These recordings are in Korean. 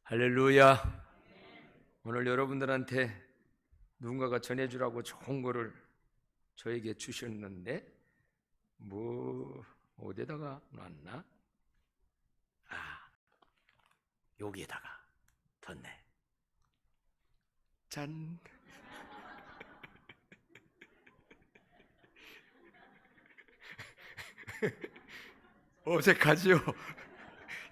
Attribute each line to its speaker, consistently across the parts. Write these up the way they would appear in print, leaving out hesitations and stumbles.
Speaker 1: 할렐루야. 오늘 여러분들한테 누군가가 전해주라고 좋은 거를 저에게 주셨는데 어디다가 놨나? 여기에다가 뒀네. 짠. 어색하지요?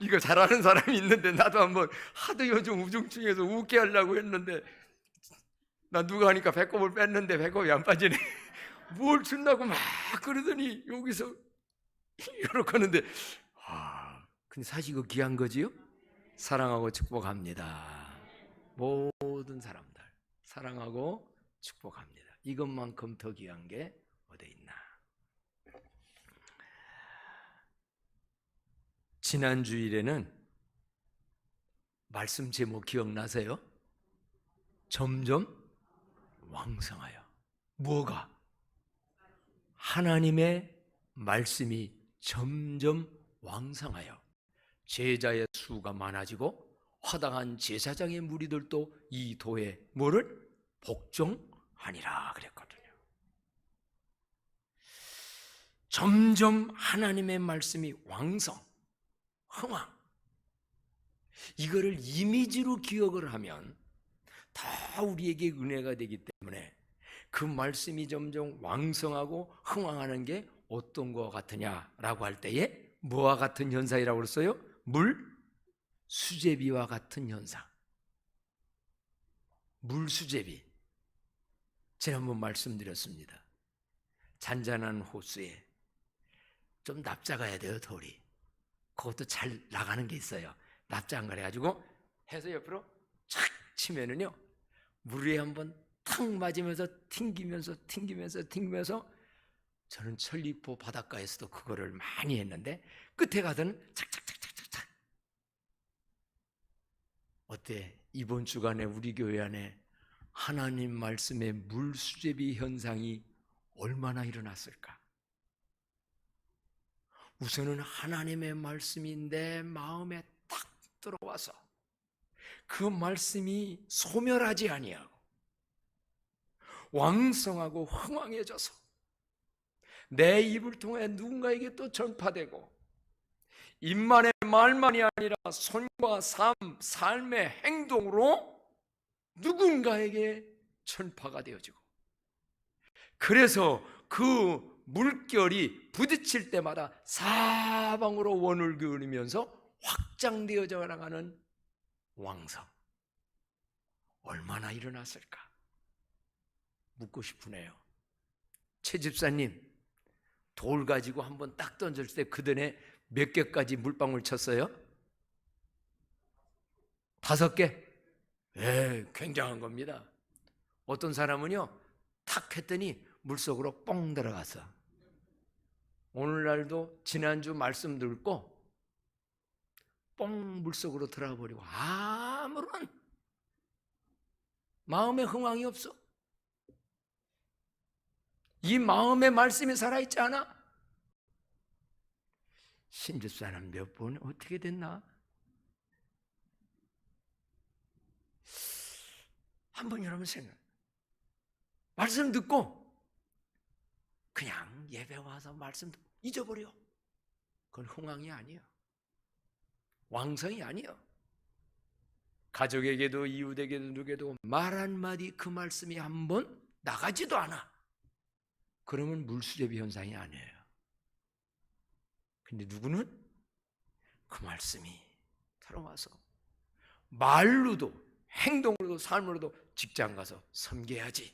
Speaker 1: 이거 잘하는 사람이 있는데 나도 한번 하도 요즘 우중충해서 웃게 하려고 했는데 나 누가 하니까 배꼽을 뺐는데 배꼽이 안 빠지네. 뭘 준다고 막 그러더니 여기서 이렇게 하는데 근데 사실 이거 귀한 거지요? 사랑하고 축복합니다. 모든 사람들 사랑하고 축복합니다. 이것만큼 더 귀한 게 어디 있나? 지난 주일에는 말씀 제목 기억나세요? 점점 왕성하여. 뭐가? 하나님의 말씀이 점점 왕성하여 제자의 수가 많아지고 허당한 제사장의 무리들도 이 도에 뭐를 복종하니라 그랬거든요. 점점 하나님의 말씀이 왕성, 흥왕. 이거를 이미지로 기억을 하면 다 우리에게 은혜가 되기 때문에 그 말씀이 점점 왕성하고 흥왕하는 게 어떤 것 같으냐라고 할 때에 뭐와 같은 현상이라고 그랬어요? 물 수제비와 같은 현상. 물 수제비. 지난번 말씀드렸습니다. 잔잔한 호수에 좀 납작아야 돼요, 돌이. 그것도 잘 나가는 게 있어요. 납작한 걸 해가지고 해서 옆으로 착 치면은요, 물에 한번 탁 맞으면서 튕기면서 저는 천리포 바닷가에서도 그거를 많이 했는데 끝에 가서는 착착착착착. 어때? 이번 주간에 우리 교회 안에 하나님 말씀의 물수제비 현상이 얼마나 일어났을까? 우선은 하나님의 말씀이 내 마음에 탁 들어와서 그 말씀이 소멸하지 아니하고 왕성하고 흥왕해져서 내 입을 통해 누군가에게 또 전파되고 입만의 말만이 아니라 손과 삶의 행동으로 누군가에게 전파가 되어지고, 그래서 그 물결이 부딪힐 때마다 사방으로 원을 그으면서 확장되어져 나가는 왕성. 얼마나 일어났을까? 묻고 싶으네요. 최 집사님, 돌 가지고 한번 딱 던졌을 때 그 전에 몇 개까지 물방울 쳤어요? 5개? 굉장한 겁니다. 어떤 사람은요, 탁 했더니 물속으로 뻥 들어갔어. 오늘날도 지난주 말씀 듣고 뻥 물속으로 들어가 버리고 아무런 마음의 흥황이 없어. 이 마음의 말씀이 살아있지 않아? 신집사는 몇 번 어떻게 됐나? 한번 여러분 생각. 말씀 듣고 그냥 예배 와서 말씀 듣고 잊어버려. 그건 흥황이 아니에요. 왕성이 아니에요. 가족에게도 이웃에게도 누구에게도 말 한마디 그 말씀이 한번 나가지도 않아. 그러면 물수제비 현상이 아니에요. 근데 누구는 그 말씀이 들어와서 말로도 행동으로도 삶으로도 직장 가서 섬겨야지,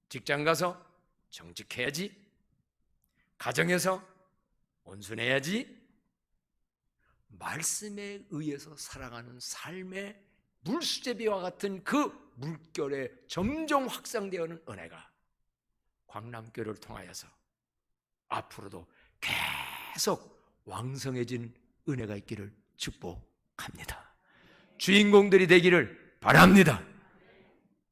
Speaker 1: 직장 가서 정직해야지, 가정에서 온순해야지, 말씀에 의해서 살아가는 삶의 물수제비와 같은 그 물결에 점점 확산되어오는 은혜가 광남교를 통하여서 앞으로도 계속 왕성해진 은혜가 있기를 축복합니다. 주인공들이 되기를 바랍니다.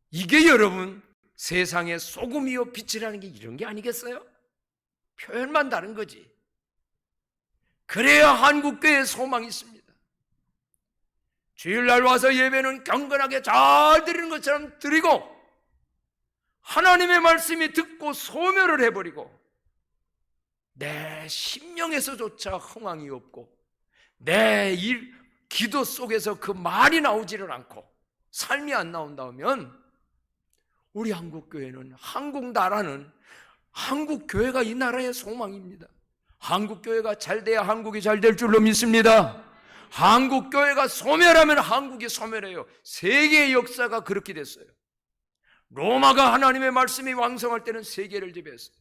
Speaker 1: 이게 여러분 세상의 소금이요 빛이라는 게 이런 게 아니겠어요? 표현만 다른 거지. 그래야 한국교회에 소망이 있습니다. 주일날 와서 예배는 경건하게 잘 드리는 것처럼 드리고 하나님의 말씀이 듣고 소멸을 해버리고 내 심령에서조차 흥황이 없고 내 기도 속에서 그 말이 나오지를 않고 삶이 안 나온다면 우리 한국교회는, 한국 나라는, 한국교회가 이 나라의 소망입니다. 한국교회가 잘 돼야 한국이 잘 될 줄로 믿습니다. 한국교회가 소멸하면 한국이 소멸해요. 세계의 역사가 그렇게 됐어요. 로마가 하나님의 말씀이 왕성할 때는 세계를 지배했어요.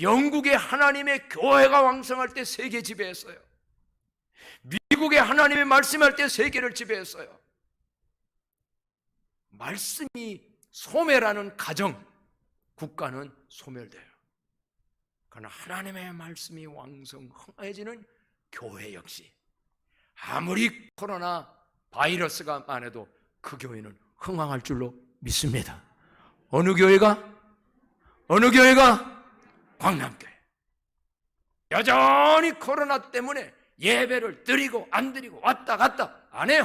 Speaker 1: 영국의 하나님의 교회가 왕성할 때 세계 지배했어요. 미국의 하나님의 말씀할 때 세계를 지배했어요. 말씀이 소멸하는 가정, 국가는 소멸돼요. 그러나 하나님의 말씀이 왕성해지는 교회 역시 아무리 코로나 바이러스가 많아도 그 교회는 흥황할 줄로 믿습니다. 어느 교회가? 광남교회. 여전히 코로나 때문에 예배를 드리고 안 드리고 왔다 갔다 안 해요.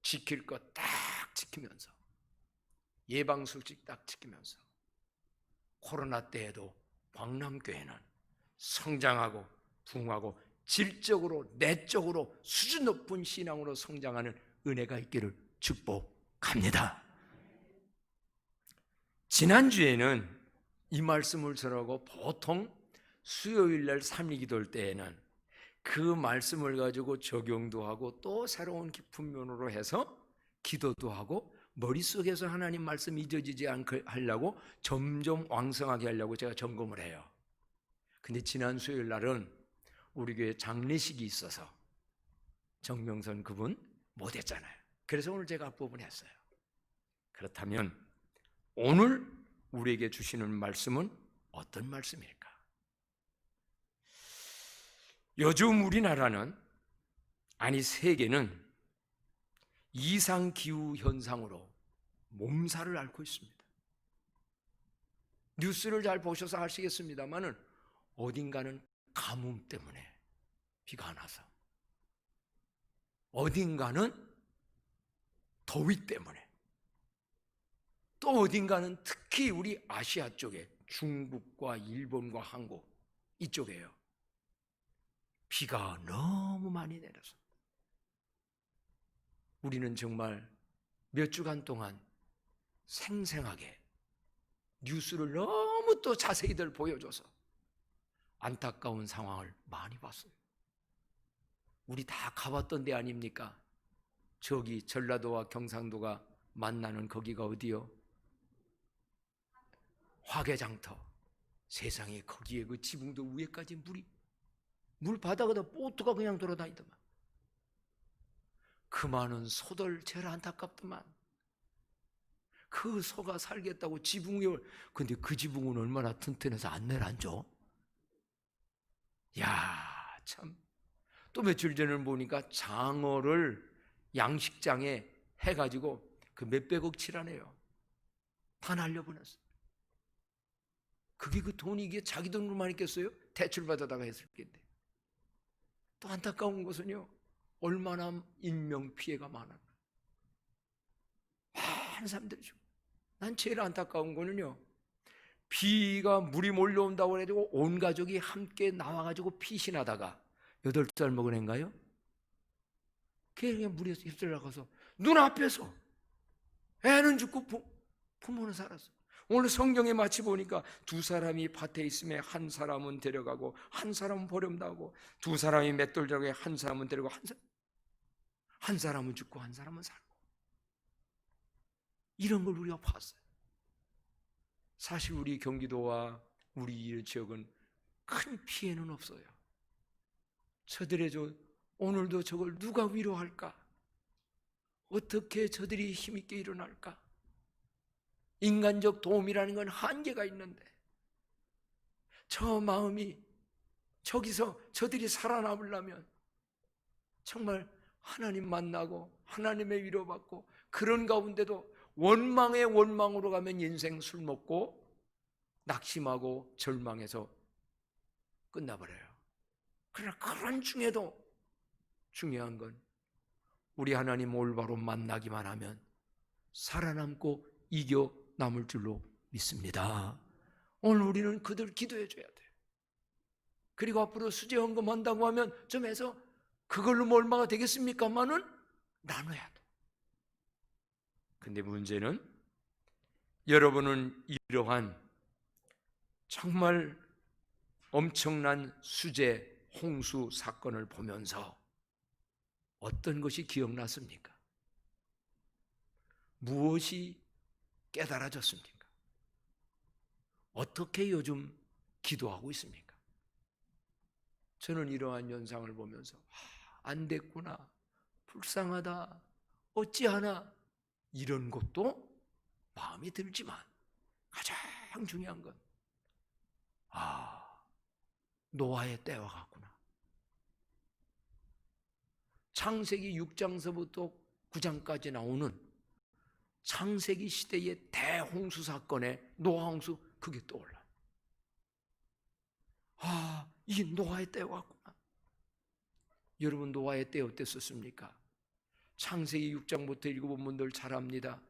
Speaker 1: 지킬 것 딱 지키면서, 예방수칙 딱 지키면서 코로나 때에도 광남교회는 성장하고 부흥하고 질적으로 내적으로 수준 높은 신앙으로 성장하는 은혜가 있기를 축복합니다. 지난주에는 이 말씀을 전하고 보통 수요일날 삼위기도할 때에는 그 말씀을 가지고 적용도 하고 또 새로운 깊은 면으로 해서 기도도 하고 머릿속에서 하나님 말씀 잊어지지 않게 하려고 점점 왕성하게 하려고 제가 점검을 해요. 근데 지난 수요일 날은 우리 교회 장례식이 있어서 정명선 그분 못했잖아요. 그래서 오늘 제가 앞부분 했어요. 그렇다면 오늘 우리에게 주시는 말씀은 어떤 말씀일까? 요즘 우리나라는, 아니 세계는 이상기후 현상으로 몸살을 앓고 있습니다. 뉴스를 잘 보셔서 아시겠습니다만은 어딘가는 가뭄 때문에 비가 안 와서, 어딘가는 더위 때문에, 또 어딘가는 특히 우리 아시아 쪽에 중국과 일본과 한국 이쪽에요. 비가 너무 많이 내려서 우리는 정말 몇 주간 동안 생생하게 뉴스를 너무 또 자세히들 보여줘서 안타까운 상황을 많이 봤어요. 우리 다 가봤던 데 아닙니까? 저기 전라도와 경상도가 만나는 거기가 어디요? 화개장터. 세상에 거기에 그 지붕도 위에까지 물 바닥에다 보트가 그냥 돌아다니더만. 그 많은 소들 제일 안타깝더만. 그 소가 살겠다고 지붕 위에, 근데 그 지붕은 얼마나 튼튼해서 안 내려앉아? 야, 참. 또 며칠 전에 보니까 장어를 양식장에 해가지고 그 몇백억 치라네요. 다 날려보냈어. 그게 그 돈이 이게 자기 돈으로만 있겠어요? 대출받아다가 했을 텐데. 또 안타까운 것은요, 얼마나 인명피해가 많아. 많은 사람들이 죽어. 난 제일 안타까운 거는요, 비가 물이 몰려온다고 해가지고 온 가족이 함께 나와가지고 피신하다가 8살 먹은 애인가요? 그냥 물에서 휩쓸려가서 눈앞에서 애는 죽고 부모는 살았어. 오늘 성경에 마치 보니까 2사람이 밭에 있으면 한 사람은 데려가고 한 사람은 버림당하고, 2사람이 맷돌자루에 한 사람은 데려가고 한 사람은 죽고 한 사람은 살고, 이런 걸 우리가 봤어요. 사실 우리 경기도와 우리 지역은 큰 피해는 없어요. 저들의 오늘도 저걸 누가 위로할까? 어떻게 저들이 힘있게 일어날까? 인간적 도움이라는 건 한계가 있는데, 저 마음이 저기서 저들이 살아남으려면 정말 하나님 만나고 하나님의 위로받고, 그런 가운데도 원망의 원망으로 가면 인생 술 먹고 낙심하고 절망해서 끝나버려요. 그러나 그런 중에도 중요한 건 우리 하나님 올바로 만나기만 하면 살아남고 이겨 남을 줄로 믿습니다. 오늘 우리는 그들 기도해 줘야 돼요. 그리고 앞으로 수제 헌금한다고 하면 좀 해서 그걸로 뭐 얼마가 되겠습니까만은 나눠야 돼. 근데 문제는 여러분은 이러한 정말 엄청난 수재 홍수 사건을 보면서 어떤 것이 기억났습니까? 무엇이 깨달아졌습니까? 어떻게 요즘 기도하고 있습니까? 저는 이러한 현상을 보면서 안 됐구나, 불쌍하다, 어찌하나 이런 것도 마음이 들지만 가장 중요한 건 노아의 때와 같구나. 창세기 6장서부터 9장까지 나오는 창세기 시대의 대홍수 사건에 노아 홍수 그게 떠올라. 이 노아의 때와 같구나. 여러분 노아의 때 어땠었습니까? 창세기 6장부터 읽어본 분들 잘 압니다.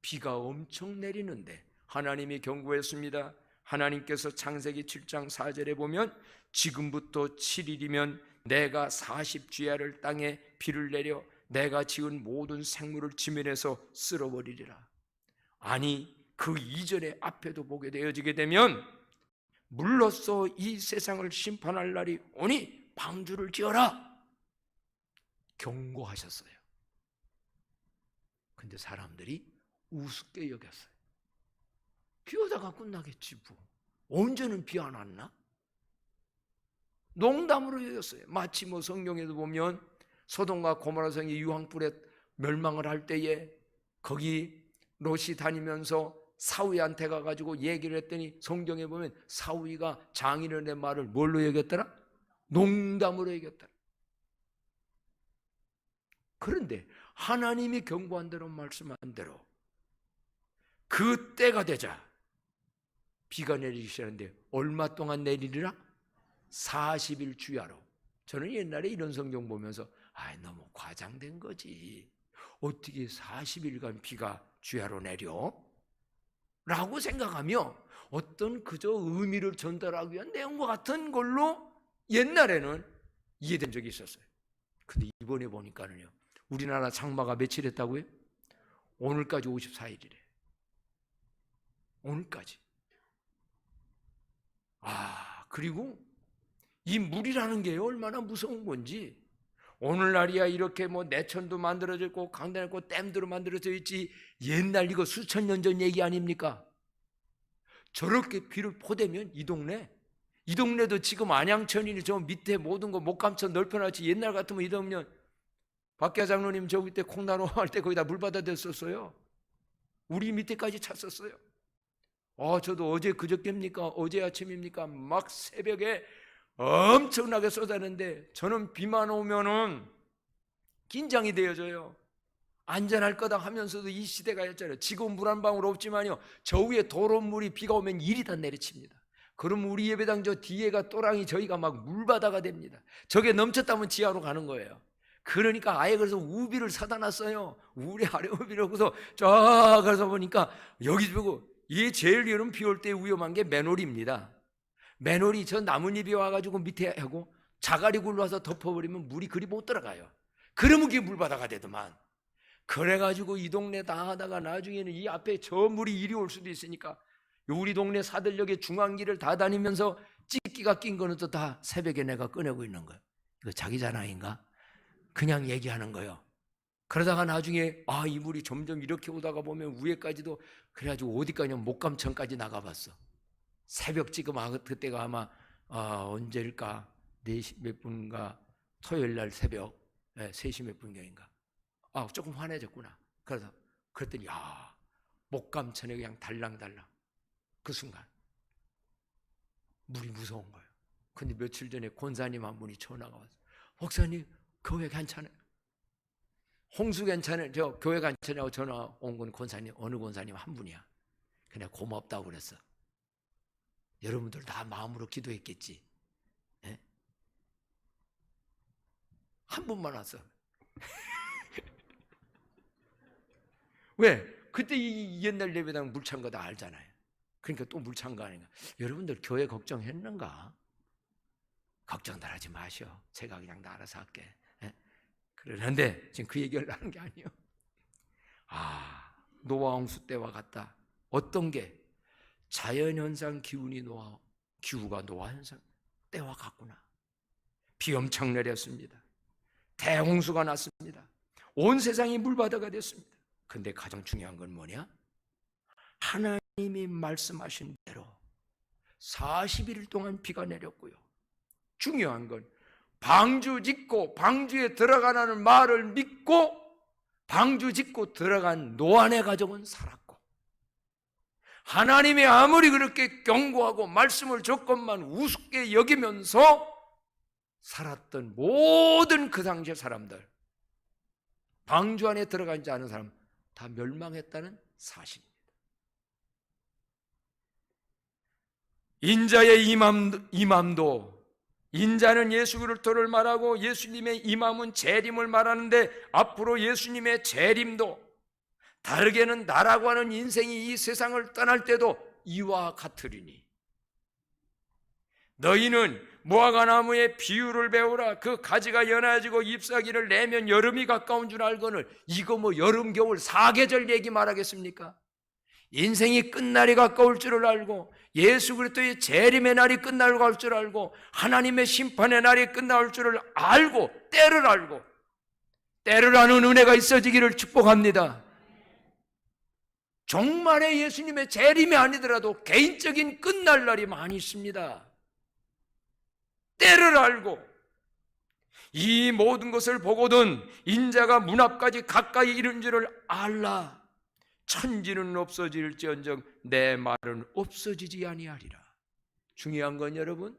Speaker 1: 비가 엄청 내리는데 하나님이 경고했습니다. 하나님께서 창세기 7장 4절에 보면 지금부터 7일이면 내가 40주야를 땅에 비를 내려 내가 지은 모든 생물을 지면에서 쓸어버리리라. 아니 그 이전에 앞에도 보게 되어지게 되면 물로써 이 세상을 심판할 날이 오니 방주를 지어라 경고하셨어요. 근데 사람들이 우습게 여겼어요. 비 오다가 끝나겠지 뭐. 언제는 비 안 왔나? 농담으로 여겼어요. 마치 뭐 성경에도 보면 소돔과 고모라 성이 유황불에 멸망을 할 때에 거기 롯이 다니면서 사위한테 가가지고 얘기를 했더니 성경에 보면 사위가 장인어른의 말을 뭘로 여겼더라? 농담으로 여겼더라. 그런데 하나님이 경고한 대로 말씀한 대로 그 때가 되자 비가 내리기 시작하는데 얼마 동안 내리리라? 40일 주야로. 저는 옛날에 이런 성경 보면서 너무 과장된 거지. 어떻게 40일간 비가 주야로 내려? 라고 생각하며 어떤 그저 의미를 전달하기 위한 내용과 같은 걸로 옛날에는 이해된 적이 있었어요. 근데 이번에 보니까는요, 우리나라 장마가 며칠 했다고요? 오늘까지 54일이래. 오늘까지. 그리고 이 물이라는 게 얼마나 무서운 건지, 오늘날이야 이렇게 뭐 내천도 만들어져 있고 강도 있고 댐도 만들어져 있지, 옛날 이거 수천 년 전 얘기 아닙니까? 저렇게 비를 포대면 이 동네도 지금 안양천이니 저 밑에 모든 거 목감천 넓혀놨지, 옛날 같으면 이러면 박gia 장로님 저기 때 콩나루 할 때 거기다 물 받아 댔었어요. 우리 밑에까지 찼었어요. 저도 어제 그저께입니까? 어제 아침입니까? 막 새벽에 엄청나게 쏟았는데 저는 비만 오면은 긴장이 되어져요. 안전할 거다 하면서도 이 시대가 였잖아요. 지금 물 한 방울 없지만요, 저 위에 도로물이 비가 오면 일이 다 내리칩니다. 그럼 우리 예배당 저 뒤에가 또랑이 저희가 막 물바다가 됩니다. 저게 넘쳤다면 지하로 가는 거예요. 그러니까 아예 그래서 우비를 사다 놨어요. 우리 아래 우비를. 그래서 쫙 가서 보니까 여기 보고, 이게 제일 여름 비 올 때 위험한 게 맨홀입니다. 맨홀이 저 나뭇잎이 와가지고 밑에 하고 자갈이 굴러와서 덮어버리면 물이 그리 못 들어가요. 그러면 그게 물바다가 되더만. 그래가지고 이 동네 다 하다가 나중에는 이 앞에 저 물이 이리 올 수도 있으니까 우리 동네 사들역의 중앙길을 다 다니면서 찌끼가 낀 거는 또 다 새벽에 내가 꺼내고 있는 거예요. 이거 자기 자랑인가? 그냥 얘기하는 거예요. 그러다가 나중에 이 물이 점점 이렇게 오다가 보면 위에까지도, 그래가지고 어디까지 목감천까지 나가봤어. 새벽 지금 그때가 아마 언제일까? 4시 몇 분인가 토요일 날 새벽 3시 몇 분경인가. 조금 환해졌구나. 그래서 그랬더니 목감천에 그냥 달랑달랑. 그 순간 물이 무서운 거예요. 근데 며칠 전에 권사님 한 분이 전화가 왔어요. 목사님 교회 괜찮아요? 홍수 괜찮아요? 저 교회 괜찮냐고 전화 온 건 권사님, 어느 권사님 한 분이야. 그냥 고맙다고 그랬어. 여러분들 다 마음으로 기도했겠지. 네? 한 분만 왔어. 왜? 그때 이 옛날 예배당 물 찬 거 다 알잖아요. 그러니까 또 물 찬 거 아닌가? 여러분들 교회 걱정했는가? 걱정들 하지 마시오. 제가 그냥 나 알아서 할게. 예? 그러는데 지금 그 얘기를 하는 게 아니에요. 노아 홍수 때와 같다. 어떤 게? 자연현상 기후가 노아 현상 때와 같구나. 비 엄청 내렸습니다. 대홍수가 났습니다. 온 세상이 물바다가 됐습니다. 근데 가장 중요한 건 뭐냐? 하나님이 말씀하신 대로 40일 동안 비가 내렸고요. 중요한 건 방주 짓고 방주에 들어가라는 말을 믿고 방주 짓고 들어간 노아네 가족은 살았고, 하나님이 아무리 그렇게 경고하고 말씀을 줬건만 우습게 여기면서 살았던 모든 그 당시의 사람들, 방주 안에 들어가지 않은 사람 다 멸망했다는 사실입니다. 인자의 임함도, 인자는 예수 그리스도를 말하고 예수님의 임함은 재림을 말하는데, 앞으로 예수님의 재림도 다르게는 나라고 하는 인생이 이 세상을 떠날 때도 이와 같으리니, 너희는 무화과나무의 비유를 배우라. 그 가지가 연해지고 잎사귀를 내면 여름이 가까운 줄 알거늘. 이거 뭐 여름 겨울 사계절 얘기 말하겠습니까? 인생이 끝날이 가까울 줄을 알고, 예수 그리스도의 재림의 날이 끝날 줄 알고, 하나님의 심판의 날이 끝날 줄을 알고, 때를 아는 은혜가 있어지기를 축복합니다. 정말의 예수님의 재림이 아니더라도 개인적인 끝날 날이 많이 있습니다. 때를 알고 이 모든 것을 보거든 인자가 문 앞까지 가까이 이른 줄을 알라. 천지는 없어질지언정 내 말은 없어지지 아니하리라. 중요한 건 여러분,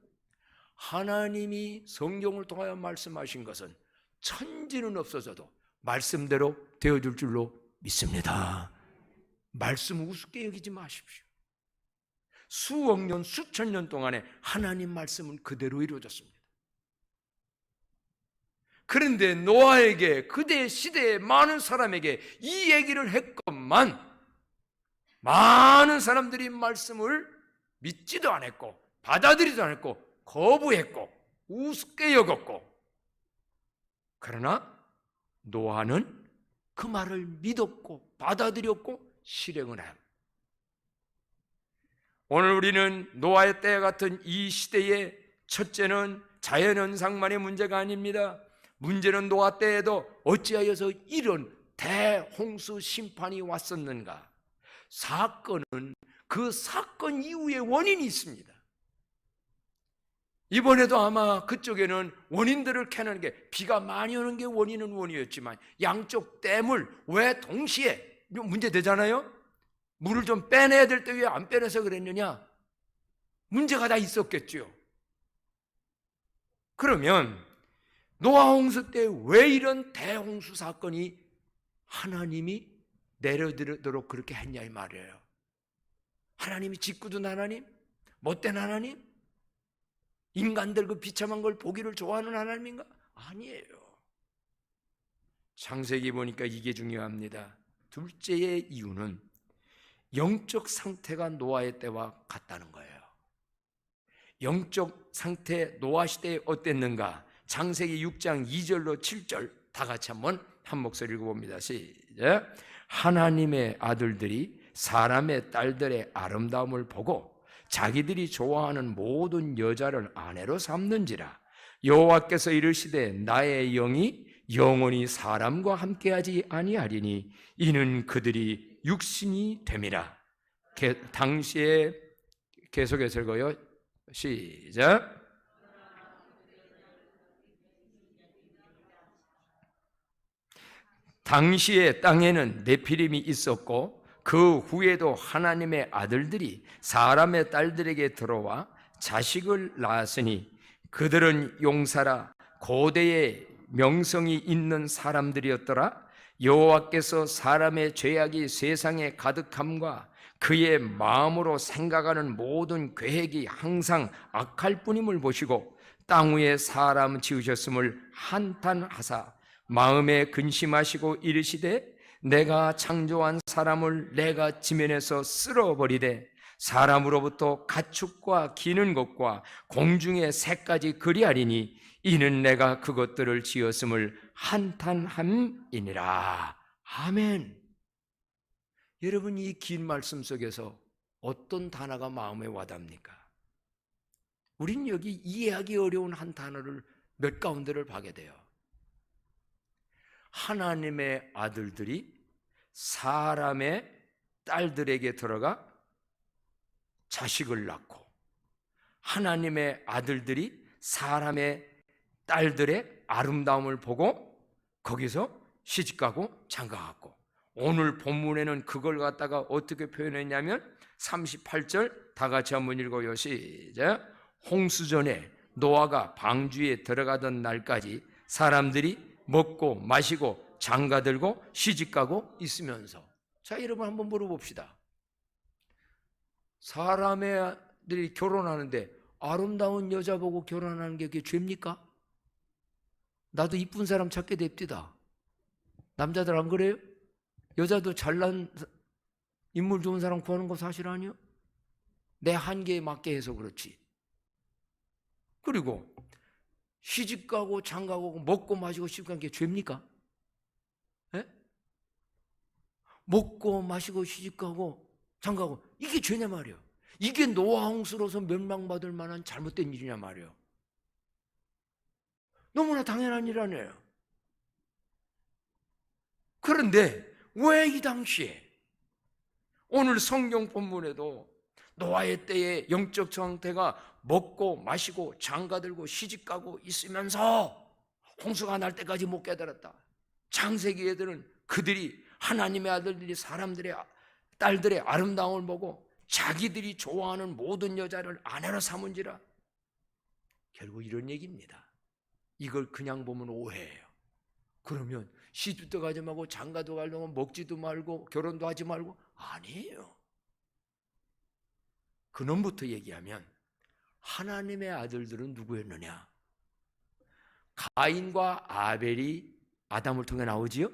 Speaker 1: 하나님이 성경을 통하여 말씀하신 것은 천지는 없어져도 말씀대로 되어줄 줄로 믿습니다. 말씀 우습게 여기지 마십시오. 수억 년, 수천 년 동안에 하나님 말씀은 그대로 이루어졌습니다. 그런데 노아에게, 그대 시대의 많은 사람에게 이 얘기를 했건만 많은 사람들이 말씀을 믿지도 않았고 받아들이지도 않았고 거부했고 우습게 여겼고, 그러나 노아는 그 말을 믿었고 받아들였고 실행을 해요. 오늘 우리는 노아의 때 같은 이 시대의 첫째는 자연현상만의 문제가 아닙니다. 문제는 노아 때에도 어찌하여서 이런 대홍수 심판이 왔었는가? 사건은 그 사건 이후에 원인이 있습니다. 이번에도 아마 그쪽에는 원인들을 캐는 게, 비가 많이 오는 게 원인은 원이었지만 양쪽 댐을 왜 동시에 문제되잖아요. 물을 좀 빼내야 될 때 왜 안 빼내서 그랬느냐? 문제가 다 있었겠죠. 그러면 노아 홍수 때 왜 이런 대홍수 사건이 하나님이 내려드리도록 그렇게 했냐 이 말이에요. 하나님이 짓궂은 하나님? 못된 하나님? 인간들 그 비참한 걸 보기를 좋아하는 하나님인가? 아니에요. 창세기 보니까 이게 중요합니다. 둘째의 이유는 영적 상태가 노아의 때와 같다는 거예요. 영적 상태, 노아 시대에 어땠는가? 창세기 6장 2절로 7절 다 같이 한 목소리 읽어봅니다. 시작. 하나님의 아들들이 사람의 딸들의 아름다움을 보고 자기들이 좋아하는 모든 여자를 아내로 삼는지라. 여호와께서 이르시되 나의 영이 영원히 사람과 함께하지 아니하리니 이는 그들이 육신이 됨이라. 당시에 계속해서 읽어요. 시작. 당시에 땅에는 네피림이 있었고 그 후에도 하나님의 아들들이 사람의 딸들에게 들어와 자식을 낳았으니 그들은 용사라 고대의 명성이 있는 사람들이었더라. 여호와께서 사람의 죄악이 세상에 가득함과 그의 마음으로 생각하는 모든 계획이 항상 악할 뿐임을 보시고 땅 위에 사람 지으셨음을 한탄하사 마음에 근심하시고 이르시되 내가 창조한 사람을 내가 지면에서 쓸어버리되 사람으로부터 가축과 기는 것과 공중의 새까지 그리하리니 이는 내가 그것들을 지었음을 한탄함이니라. 아멘. 여러분, 이 긴 말씀 속에서 어떤 단어가 마음에 와닿습니까? 우린 여기 이해하기 어려운 한 단어를 몇 가운데를 봐게 돼요. 하나님의 아들들이 사람의 딸들에게 들어가 자식을 낳고, 하나님의 아들들이 사람의 딸들의 아름다움을 보고 거기서 시집가고 장가갔고, 오늘 본문에는 그걸 갖다가 어떻게 표현했냐면 38절 다 같이 한번 읽어요. 시작. 홍수전에 노아가 방주에 들어가던 날까지 사람들이 먹고 마시고 장가들고 시집가고 있으면서. 자, 여러분 한번 물어봅시다. 사람들이 결혼하는데 아름다운 여자 보고 결혼하는 게 그게 죄입니까? 나도 이쁜 사람 찾게 됩디다. 남자들 안 그래요? 여자도 잘난 인물 좋은 사람 구하는 거 사실 아니요? 내 한계에 맞게 해서 그렇지. 그리고 시집가고 장가가고 먹고 마시고 시집가는 게 죄입니까? 에? 먹고 마시고 시집가고 장가가고 이게 죄냐 말이에요. 이게 노아 홍수로서 멸망받을 만한 잘못된 일이냐 말이에요. 너무나 당연한 일 아니에요. 그런데 왜 이 당시에 오늘 성경 본문에도 노아의 때에 영적 상태가 먹고 마시고 장가들고 시집가고 있으면서 홍수가 날 때까지 못 깨달았다. 창세기 애들은 그들이 하나님의 아들들이 사람들의 딸들의 아름다움을 보고 자기들이 좋아하는 모든 여자를 아내로 삼은지라. 결국 이런 얘기입니다. 이걸 그냥 보면 오해예요. 그러면 시집도 가지 말고 장가도 가려면 먹지도 말고 결혼도 하지 말고? 아니에요. 근원부터 얘기하면 하나님의 아들들은 누구였느냐? 가인과 아벨이 아담을 통해 나오지요.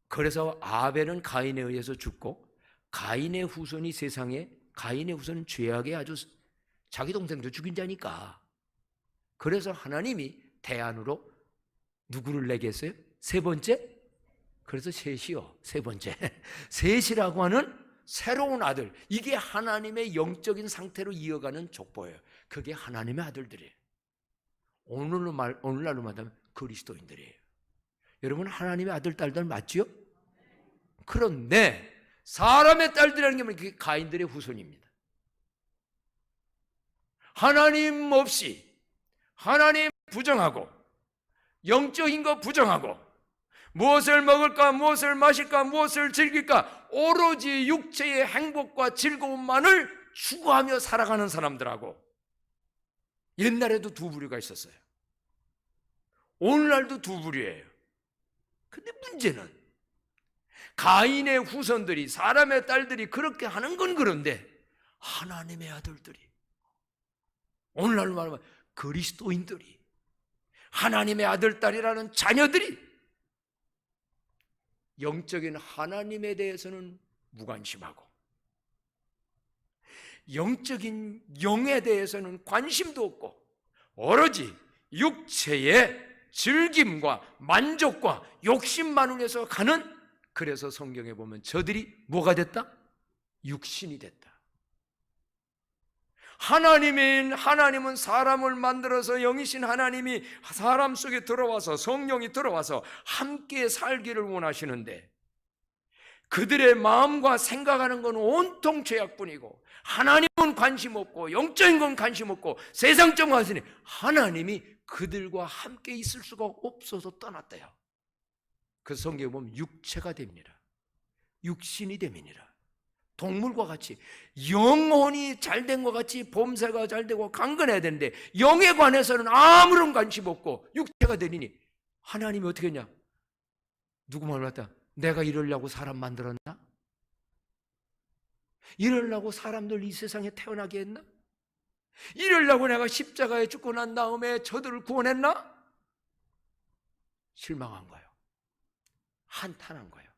Speaker 1: 그래서 아벨은 가인에 의해서 죽고, 가인의 후손이 세상에, 가인의 후손은 죄악에 아주 자기 동생도 죽인 자니까. 그래서 하나님이 대안으로 누구를 내게 했어요? 세 번째? 그래서 셋이요. 세 번째. 셋이라고 하는 새로운 아들. 이게 하나님의 영적인 상태로 이어가는 족보예요. 그게 하나님의 아들들이에요. 오늘날로 말하면 그리스도인들이에요. 여러분, 하나님의 아들, 딸들 맞지요? 그런데 사람의 딸들이라는 게 뭐냐? 그게 가인들의 후손입니다. 하나님 없이, 하나님 부정하고, 영적인 거 부정하고, 무엇을 먹을까, 무엇을 마실까, 무엇을 즐길까, 오로지 육체의 행복과 즐거움만을 추구하며 살아가는 사람들하고, 옛날에도 두 부류가 있었어요. 오늘날도 두 부류예요. 근데 문제는 가인의 후손들이, 사람의 딸들이 그렇게 하는 건 그런데 하나님의 아들들이, 오늘날로 말하면 그리스도인들이, 하나님의 아들, 딸이라는 자녀들이 영적인 하나님에 대해서는 무관심하고 영적인 영에 대해서는 관심도 없고 오로지 육체의 즐김과 만족과 욕심만을 위해서 가는, 그래서 성경에 보면 저들이 뭐가 됐다? 육신이 됐다. 하나님은 사람을 만들어서 영이신 하나님이 사람 속에 들어와서, 성령이 들어와서 함께 살기를 원하시는데 그들의 마음과 생각하는 건 온통 죄악뿐이고, 하나님은 관심 없고 영적인 건 관심 없고 세상적 것은, 하나님이 그들과 함께 있을 수가 없어서 떠났대요. 그 성경에 보면 육체가 됩니다. 육신이 됩니다. 동물과 같이 영혼이 잘된 것 같이 범사가 잘되고 강건해야 되는데 영에 관해서는 아무런 관심 없고 육체가 되리니 하나님이 어떻게 했냐? 누구 말 같다? 내가 이러려고 사람 만들었나? 이러려고 사람들 이 세상에 태어나게 했나? 이러려고 내가 십자가에 죽고 난 다음에 저들을 구원했나? 실망한 거예요. 한탄한 거예요.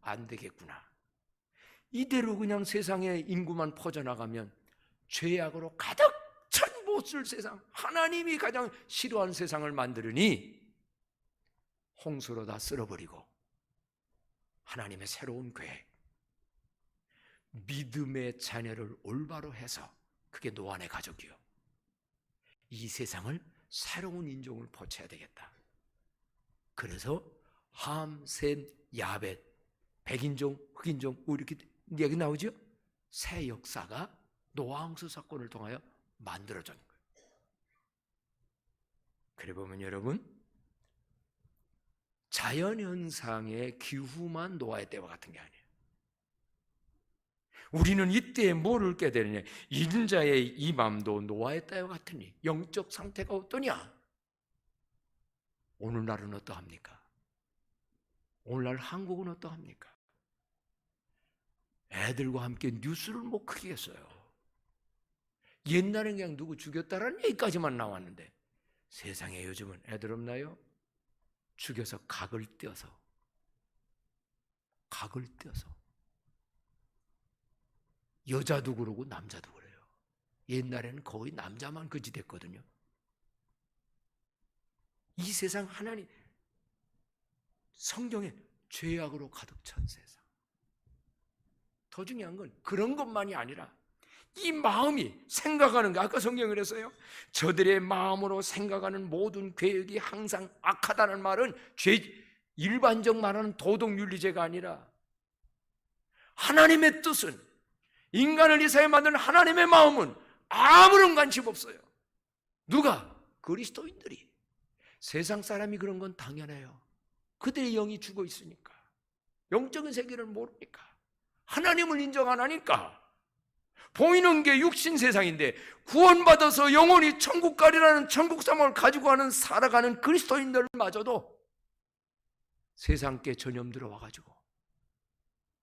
Speaker 1: 안 되겠구나. 이대로 그냥 세상의 인구만 퍼져나가면 죄악으로 가득 찬 못쓸 세상, 하나님이 가장 싫어하는 세상을 만들으니 홍수로 다 쓸어버리고 하나님의 새로운 계획, 믿음의 자녀를 올바로 해서, 그게 노아의 가족이요, 이 세상을 새로운 인종을 포쳐야 되겠다. 그래서 함, 셈, 야벳, 백인종, 흑인종 이렇게 얘기 나오죠. 새 역사가 노아 홍수 사건을 통하여 만들어진 거예요. 그래 보면 여러분, 자연현상의 기후만 노아의 때와 같은 게 아니에요. 우리는 이때에 뭐를 깨달으냐, 인자의 이 맘도 노아의 때와 같으니 영적 상태가 어떠냐? 오늘날은 어떠합니까? 오늘날 한국은 어떠합니까? 애들과 함께 뉴스를 못 크게 했어요. 옛날엔 그냥 누구 죽였다라는 얘기까지만 나왔는데 세상에 요즘은 애들 없나요? 죽여서 각을 떼어서 여자도 그러고 남자도 그래요. 옛날에는 거의 남자만 그지 됐거든요. 이 세상 하나님 성경에 죄악으로 가득 찬 세상. 더 중요한 건 그런 것만이 아니라 이 마음이 생각하는 거, 아까 성경이 그랬어요. 저들의 마음으로 생각하는 모든 계획이 항상 악하다는 말은 일반적 말하는 도덕윤리제가 아니라 하나님의 뜻은, 인간을 이 세상에 만든 하나님의 마음은 아무런 관심 없어요. 누가? 그리스도인들이. 세상 사람이 그런 건 당연해요. 그들의 영이 죽어 있으니까, 영적인 세계를 모르니까, 하나님을 인정 안 하니까. 보이는 게 육신 세상인데 구원받아서 영원히 천국 가리라는 천국 사명을 가지고 살아가는 그리스도인들마저도 세상께 전염 들어와가지고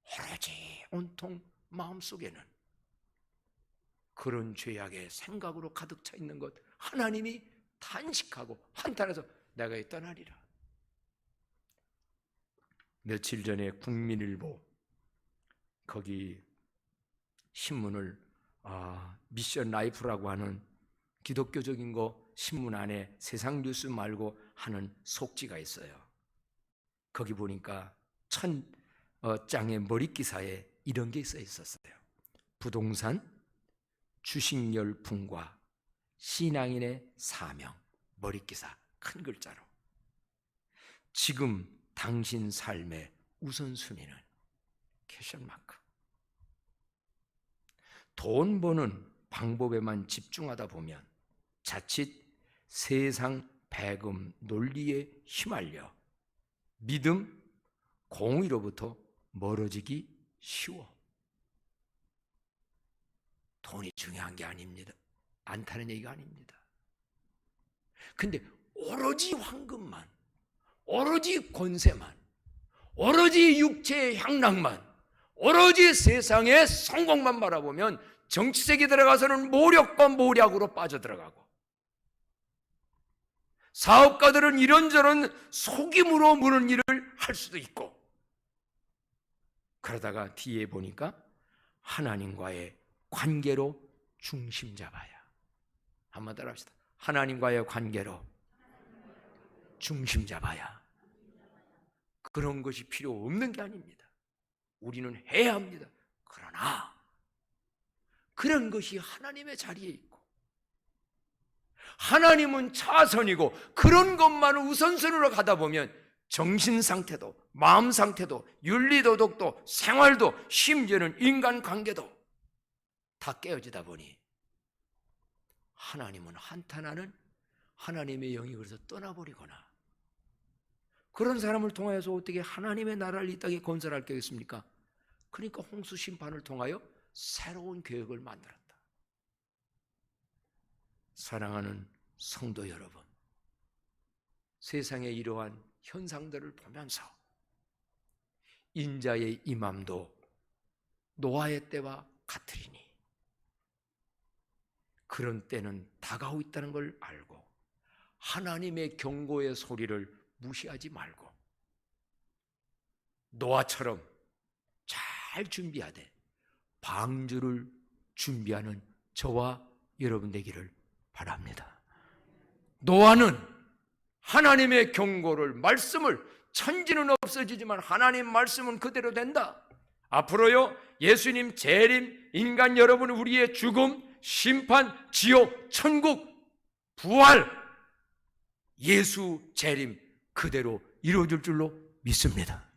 Speaker 1: 오로지 온통 마음속에는 그런 죄악의 생각으로 가득 차 있는 것, 하나님이 탄식하고 한탄해서 내가 떠나리라. 며칠 전에 국민일보 거기 신문을 미션 라이프라고 하는 기독교적인 거 신문 안에 세상 뉴스 말고 하는 속지가 있어요. 거기 보니까 장의 머릿기사에 이런 게 써 있었어요. 부동산, 주식 열풍과 신앙인의 사명. 머릿기사 큰 글자로. 지금 당신 삶의 우선순위는 퀘션 마크. 돈 버는 방법에만 집중하다 보면 자칫 세상 배금 논리에 휘말려 믿음, 공의로부터 멀어지기 쉬워. 돈이 중요한 게 아닙니다. 않다는 얘기가 아닙니다. 근데 오로지 황금만, 오로지 권세만, 오로지 육체의 향락만, 오로지 세상의 성공만 바라보면 정치색이 들어가서는 모력과 모략으로 빠져들어가고, 사업가들은 이런저런 속임으로 무는 일을 할 수도 있고, 그러다가 뒤에 보니까 하나님과의 관계로 중심 잡아야. 한번 따라 합시다. 하나님과의 관계로 중심 잡아야. 그런 것이 필요 없는 게 아닙니다. 우리는 해야 합니다. 그러나 그런 것이 하나님의 자리에 있고, 하나님은 차선이고, 그런 것만 우선순위로 가다 보면 정신 상태도, 마음 상태도, 윤리 도덕도, 생활도, 심지어는 인간관계도 다 깨어지다 보니 하나님은 한탄하는 하나님의 영이 그래서 떠나버리거나, 그런 사람을 통해서 어떻게 하나님의 나라를 이 땅에 건설할 겠습니까? 그러니까 홍수 심판을 통하여 새로운 계획을 만들었다. 사랑하는 성도 여러분, 세상의 이러한 현상들을 보면서 인자의 임함도 노아의 때와 같으리니, 그런 때는 다가오고 있다는 걸 알고 하나님의 경고의 소리를 무시하지 말고 노아처럼 잘 준비하되 방주를 준비하는 저와 여러분 되기를 바랍니다. 노아는 하나님의 경고를, 말씀을, 천지는 없어지지만 하나님 말씀은 그대로 된다. 앞으로요, 예수님 재림, 인간 여러분 우리의 죽음, 심판, 지옥, 천국, 부활, 예수 재림 그대로 이루어질 줄로 믿습니다.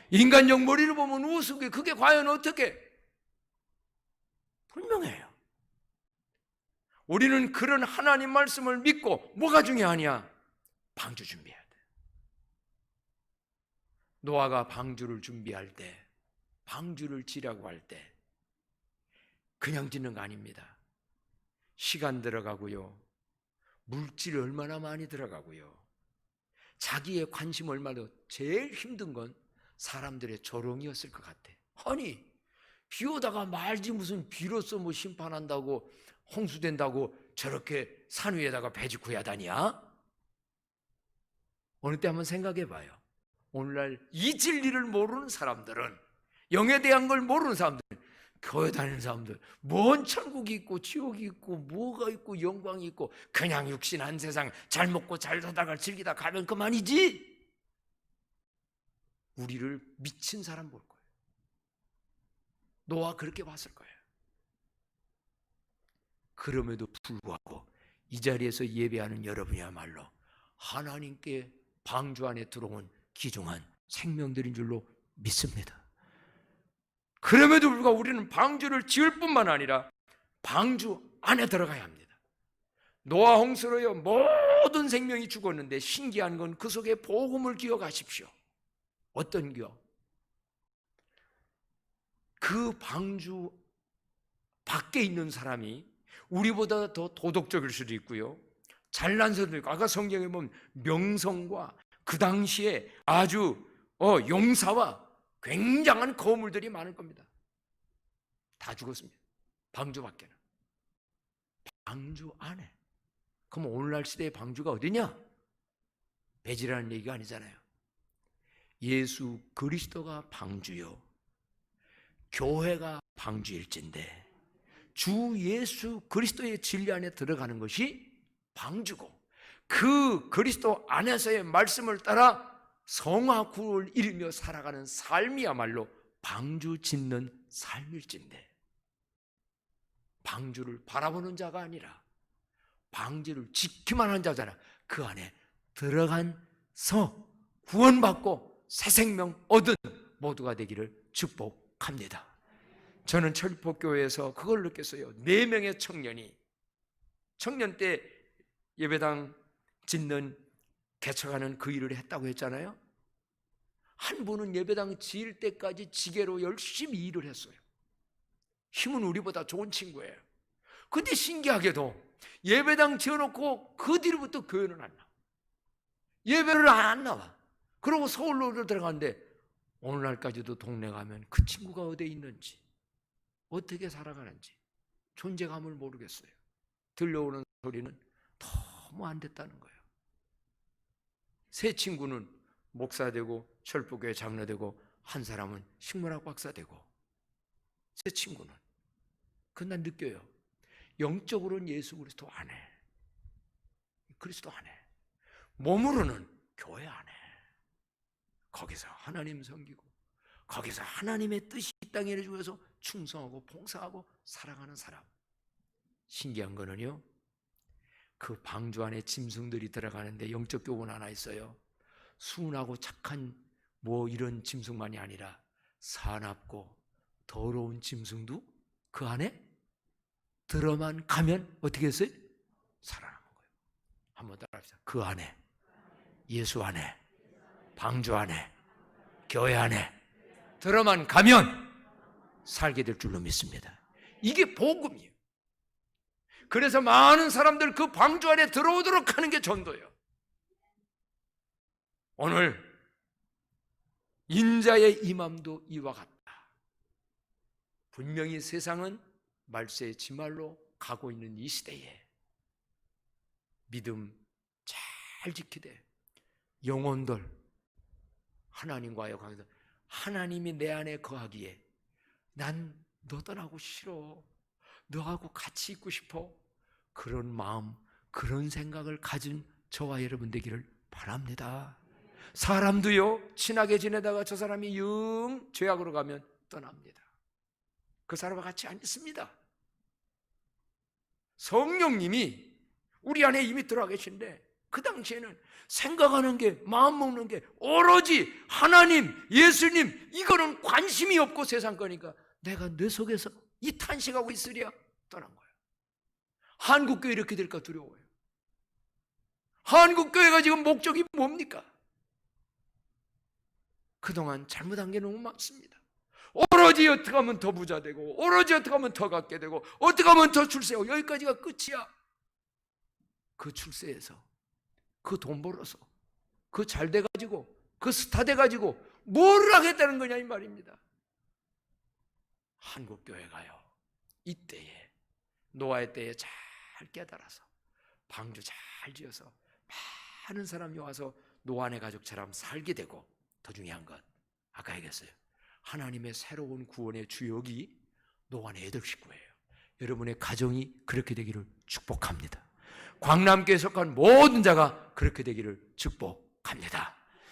Speaker 1: 인간적 머리를 보면 우스개, 그게 과연 어떻게? 분명해요. 우리는 그런 하나님 말씀을 믿고 뭐가 중요하냐? 방주 준비해야 돼. 노아가 방주를 준비할 때, 방주를 지라고 할 때 그냥 짓는 거 아닙니다. 시간 들어가고요, 물질 얼마나 많이 들어가고요, 자기의 관심 얼마나. 제일 힘든 건 사람들의 조롱이었을 것 같아. 아니, 비 오다가 말지 무슨 비로소 뭐 심판한다고, 홍수된다고 저렇게 산 위에다가 배짓고 야다니야? 어느 때 한번 생각해 봐요. 오늘날 이 진리를 모르는 사람들은, 영에 대한 걸 모르는 사람들은, 교회 다니는 사람들, 뭔 천국이 있고 지옥이 있고 뭐가 있고 영광이 있고, 그냥 육신한 세상 잘 먹고 잘 살다가 즐기다 가면 그만이지. 우리를 미친 사람 볼 거예요. 노아 그렇게 봤을 거예요. 그럼에도 불구하고 이 자리에서 예배하는 여러분이야말로 하나님께 방주 안에 들어온 귀중한 생명들인 줄로 믿습니다. 그럼에도 불구하고 우리는 방주를 지을 뿐만 아니라 방주 안에 들어가야 합니다. 노아 홍수로요, 모든 생명이 죽었는데 신기한 건 그 속에 복음을 기억하십시오. 어떤 기억? 그 방주 밖에 있는 사람이 우리보다 더 도덕적일 수도 있고요, 잘난 사람도 있고, 아까 성경에 보면 명성과 그 당시에 아주 용사와 굉장한 거물들이 많을 겁니다. 다 죽었습니다. 방주 밖에는. 방주 안에. 그럼 오늘날 시대의 방주가 어디냐? 배지라는 얘기가 아니잖아요. 예수 그리스도가 방주요, 교회가 방주일진데 주 예수 그리스도의 진리 안에 들어가는 것이 방주고, 그 그리스도 안에서의 말씀을 따라 성화 구원을 이루며 살아가는 삶이야말로 방주 짓는 삶일진데, 방주를 바라보는 자가 아니라 방주를 지키만 하는 자잖아. 그 안에 들어간서 구원받고 새 생명 얻은 모두가 되기를 축복합니다. 저는 철포교회에서 그걸 느꼈어요. 4명의 청년이 청년 때 예배당 짓는, 개척하는 그 일을 했다고 했잖아요. 한 분은 예배당 지을 때까지 지게로 열심히 일을 했어요. 힘은 우리보다 좋은 친구예요. 근데 신기하게도 예배당 지어놓고 그 뒤로부터 교회는 안 나와. 예배를 안 나와. 그러고 서울로 들어가는데 오늘날까지도 동네 가면 그 친구가 어디에 있는지, 어떻게 살아가는지 존재감을 모르겠어요. 들려오는 소리는 너무 안 됐다는 거예요. 세 친구는 목사 되고 철포교회 장로 되고, 한 사람은 식물학 박사 되고, 세 친구는. 그건 난 느껴요. 영적으로는 예수 그리스도 안에, 그리스도 안에, 몸으로는 교회 안에, 거기서 하나님 섬기고, 거기서 하나님의 뜻이 이 땅에 이루어지기 위해서 충성하고 봉사하고 살아가는 사람. 신기한 거는요, 그 방주 안에 짐승들이 들어가는데 영적 교훈 하나 있어요. 순하고 착한 뭐 이런 짐승만이 아니라 사납고 더러운 짐승도 그 안에 들어만 가면 어떻게 했어요? 살아나는 거예요. 한번 따라합시다. 그 안에, 예수 안에, 방주 안에, 교회 안에 들어만 가면 살게 될 줄로 믿습니다. 이게 복음이에요. 그래서 많은 사람들 그 방주 안에 들어오도록 하는 게 전도예요. 오늘 인자의 임함도 이와 같다. 분명히 세상은 말세의 지말로 가고 있는 이 시대에 믿음 잘 지키되 영혼들 하나님과의 관계, 하나님이 내 안에 거하기에 난 너 떠나고 싫어. 너하고 같이 있고 싶어. 그런 마음, 그런 생각을 가진 저와 여러분 되기를 바랍니다. 사람도요, 친하게 지내다가 저 사람이 영 죄악으로 가면 떠납니다. 그 사람과 같이 안 있습니다. 성령님이 우리 안에 이미 들어와 계신데 그 당시에는 생각하는 게, 마음 먹는 게 오로지 하나님, 예수님, 이거는 관심이 없고 세상 거니까 내가 내 속에서 이 탄식하고 있으랴 떠난 거예요. 한국교회 이렇게 될까 두려워요. 한국교회가 지금 목적이 뭡니까? 그동안 잘못한 게 너무 많습니다. 오로지 어떻게 하면 더 부자 되고, 오로지 어떻게 하면 더 갖게 되고, 어떻게 하면 더 출세하고, 여기까지가 끝이야. 그 출세에서, 그 돈 벌어서, 그 잘 돼가지고, 그 스타 돼가지고 뭘 하겠다는 거냐 이 말입니다. 한국교회가요, 이때에 노아의 때에 잘 깨달아서 방주 잘 지어서 많은 사람이 와서 노아네 가족처럼 살게 되고, 더 중요한 건 아까 얘기했어요. 하나님의 새로운 구원의 주역이 노아네 8 식구예요. 여러분의 가정이 그렇게 되기를 축복합니다. 광남교에 속한 모든 자가 그렇게 되기를 축복합니다.